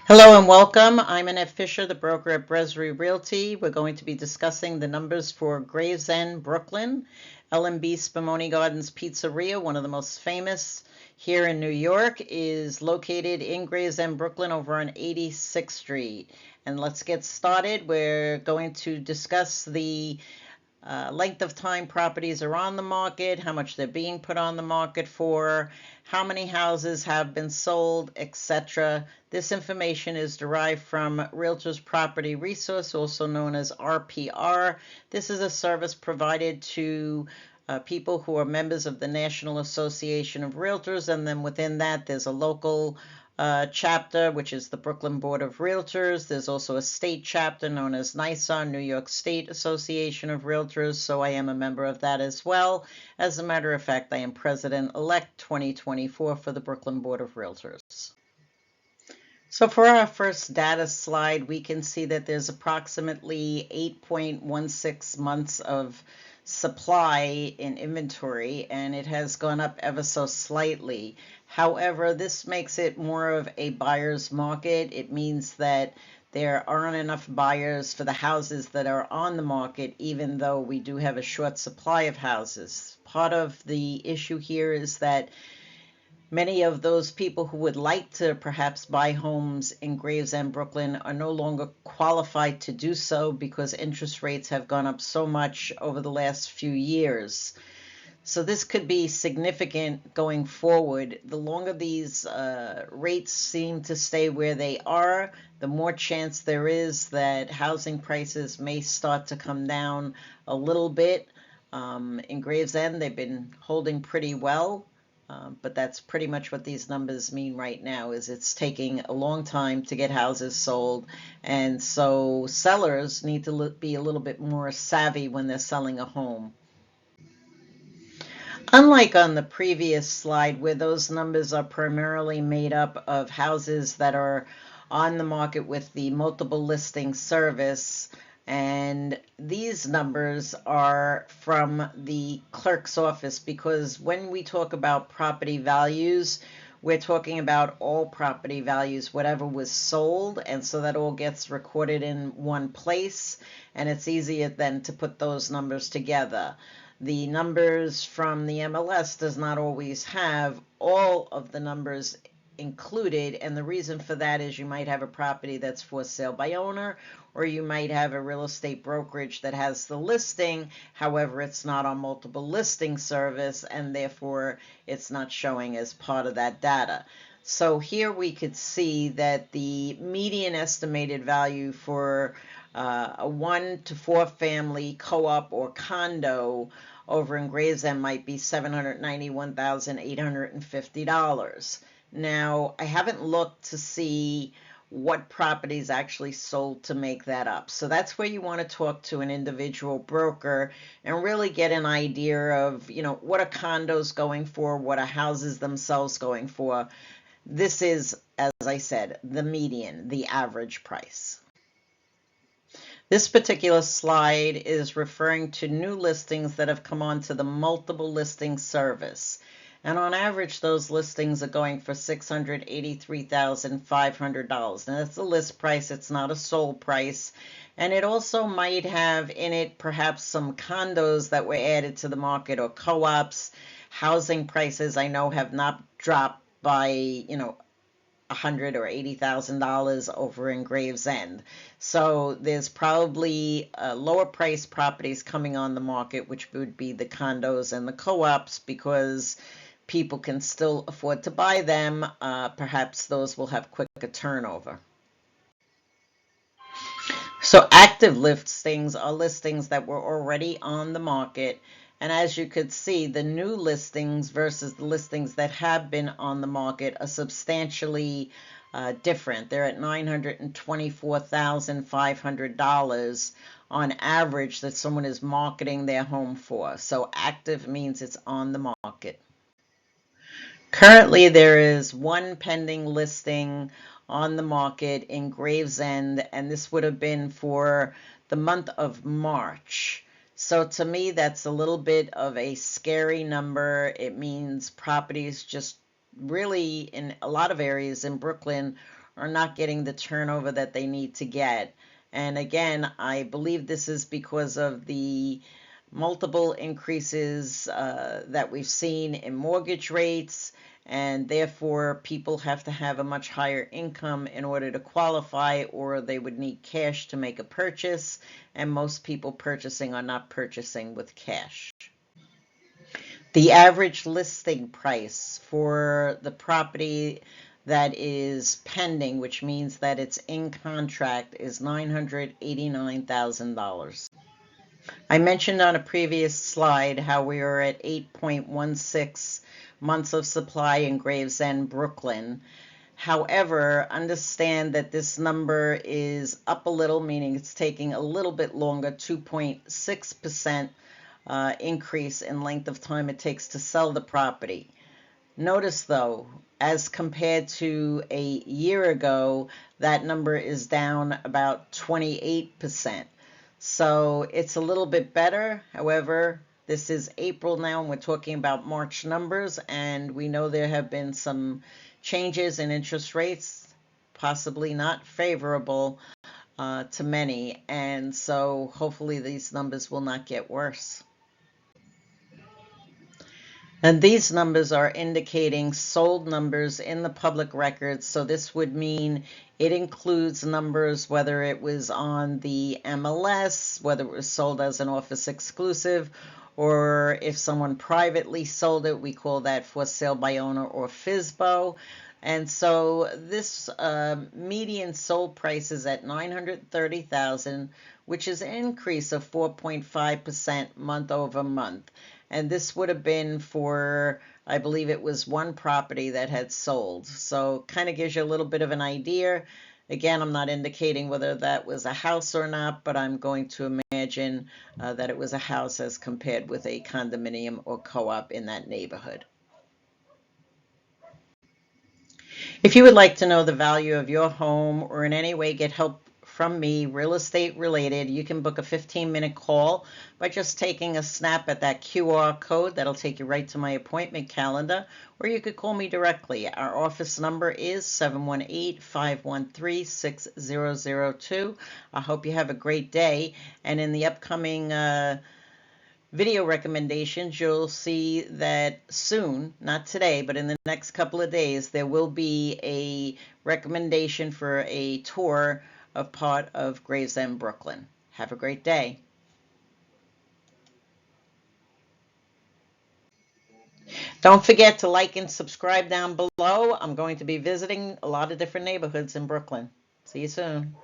Hello and welcome. I'm Annette Fisher, the broker at Bresry Realty. We're going to be discussing the numbers for Gravesend, Brooklyn, L&B Spumoni Gardens Pizzeria, one of the most famous here in New York, is located in Gravesend, Brooklyn over on 86th Street. And let's get started. We're going to discuss the length of time properties are on the market, how much they're being put on the market for, how many houses have been sold, etc. This information is derived from Realtors Property Resource, also known as RPR. This is a service provided to people who are members of the National Association of Realtors, and then within that there's a local chapter, which is the Brooklyn Board of Realtors. There's also a state chapter known as NY-Annette, New York State Association of Realtors, so I am a member of that as well. As a matter of fact, I am President-elect 2024 for the Brooklyn Board of Realtors. So for our first data slide, we can see that there's approximately 8.16 months of supply in inventory, and it has gone up ever so slightly. However, this makes it more of a buyer's market. It means that there aren't enough buyers for the houses that are on the market, even though we do have a short supply of houses. Part of the issue here is that many of those people who would like to perhaps buy homes in Gravesend, Brooklyn are no longer qualified to do so because interest rates have gone up so much over the last few years. So this could be significant going forward. The longer these rates seem to stay where they are, the more chance there is that housing prices may start to come down a little bit. In Gravesend, they've been holding pretty well. But that's pretty much what these numbers mean right now, is it's taking a long time to get houses sold, and so sellers need to be a little bit more savvy when they're selling a home. Unlike on the previous slide, where those numbers are primarily made up of houses that are on the market with the multiple listing service, and these numbers are from the clerk's office, because when we talk about property values, we're talking about all property values, whatever was sold, and so that all gets recorded in one place, and it's easier then to put those numbers together. The numbers from the MLS does not always have all of the numbers included, and the reason for that is you might have a property that's for sale by owner, or you might have a real estate brokerage that has the listing, however it's not on multiple listing service, and therefore it's not showing as part of that data. So here we could see that the median estimated value for a 1 to 4 family co-op or condo over in Gravesend might be $791,850. Now, I haven't looked to see what properties actually sold to make that up. So that's where you want to talk to an individual broker and really get an idea of, what are condos going for, what are houses themselves going for. This is, as I said, the median, the average price. This particular slide is referring to new listings that have come onto the multiple listing service. And on average, those listings are going for $683,500. Now, that's the list price. It's not a sold price. And it also might have in it perhaps some condos that were added to the market, or co-ops. Housing prices, I know, have not dropped by, $100,000 or $80,000 over in Gravesend. So there's probably lower price properties coming on the market, which would be the condos and the co-ops, because people can still afford to buy them. Perhaps those will have quicker turnover. So active listings are listings that were already on the market. And as you could see, the new listings versus the listings that have been on the market are substantially different. They're at $924,500 on average that someone is marketing their home for. So active means it's on the market. Currently, there is one pending listing on the market in Gravesend, and this would have been for the month of March. So to me, that's a little bit of a scary number. It means properties just really in a lot of areas in Brooklyn are not getting the turnover that they need to get. And again, I believe this is because of the multiple increases that we've seen in mortgage rates, and therefore people have to have a much higher income in order to qualify, or they would need cash to make a purchase, and most people purchasing are not purchasing with cash. The average listing price for the property that is pending, which means that it's in contract, is $989,000. I mentioned on a previous slide how we are at 8.16 months of supply in Gravesend, Brooklyn. However, understand that this number is up a little, meaning it's taking a little bit longer, 2.6% increase in length of time it takes to sell the property. Notice though, as compared to a year ago, that number is down about 28%. So it's a little bit better. However, this is April now, and we're talking about March numbers, and we know there have been some changes in interest rates, possibly not favorable to many, and so hopefully these numbers will not get worse. And these numbers are indicating sold numbers in the public records, so this would mean it includes numbers whether it was on the MLS, whether it was sold as an office exclusive, or if someone privately sold it, we call that for sale by owner or FSBO. And so this median sold price is at $930,000, which is an increase of 4.5% month over month. And this would have been for, I believe it was one property that had sold. So kind of gives you a little bit of an idea. Again, I'm not indicating whether that was a house or not, but I'm going to imagine that it was a house as compared with a condominium or co-op in that neighborhood. If you would like to know the value of your home or in any way get help from me, real estate related, you can book a 15-minute call by just taking a snap at that QR code. That'll take you right to my appointment calendar, or you could call me directly. Our office number is 718-513-6002. I hope you have a great day, and in the upcoming video recommendations, you'll see that soon, not today, but in the next couple of days, there will be a recommendation for a tour of part of Gravesend, Brooklyn. Have a great day. Don't forget to like and subscribe down below. I'm going to be visiting a lot of different neighborhoods in Brooklyn. See you soon.